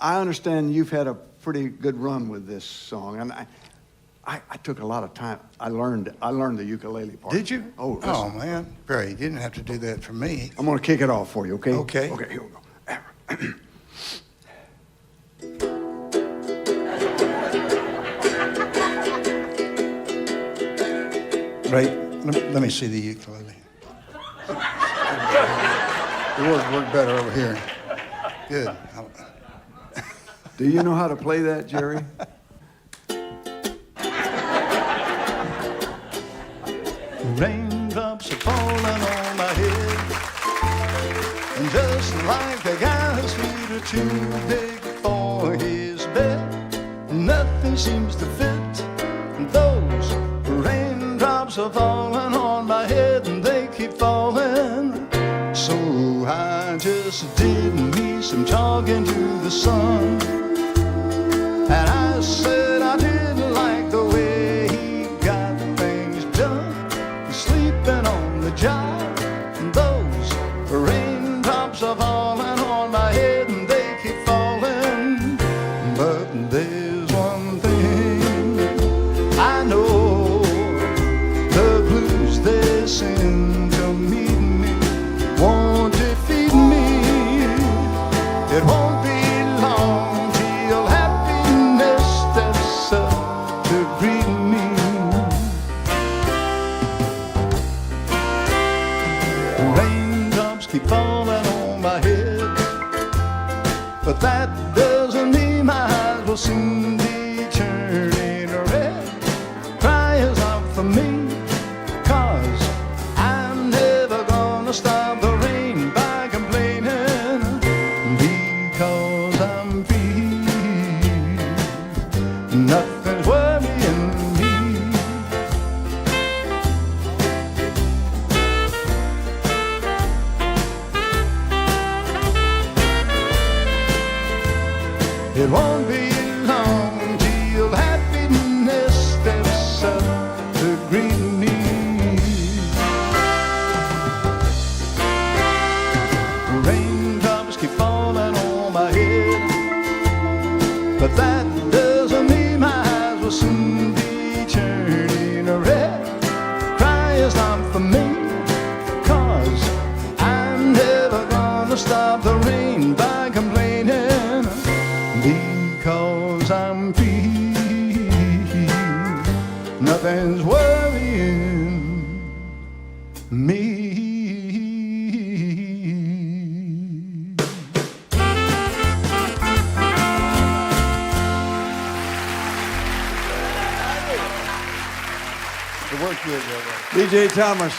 I understand you've had a pretty good run with this song, and I took a lot of time. I learned the ukulele part. Did you? Oh, listen. Oh, man. Great. You didn't have to do that for me. I'm going to kick it off for you, okay? Okay. Okay, here we go. Right. Let me see the ukulele. The words work better over here. Good. Do you know how to play that, Jerry? Raindrops are falling on my head, and just like a guy's feet are too big for his bed, nothing seems to fit. Those raindrops are falling on my head, and they keep falling. So I just did me some talking to the sun, and I said I didn't like the way he got things done, sleeping on the job. Those raindrops are falling on my head, and they keep falling. But there's one thing I know, the blues they send to meet me won't defeat me. It won't be long till happiness steps up to greet me. Raindrops keep falling on my head, but that doesn't mean my eyes will soon be turning red. Crying's not for me, 'cause I'm never gonna stop the rain by complaining, because I'm free. Nothing's worrying me. It won't be long till happiness steps up to greet me. Raindrops keep falling on my head, but that doesn't mean my eyes will soon be turning red. Crying's not for me, 'cause I'm never gonna stop the rain by complaining, because I'm free. Nothing's worrying me. It worked good, DJ Thomas.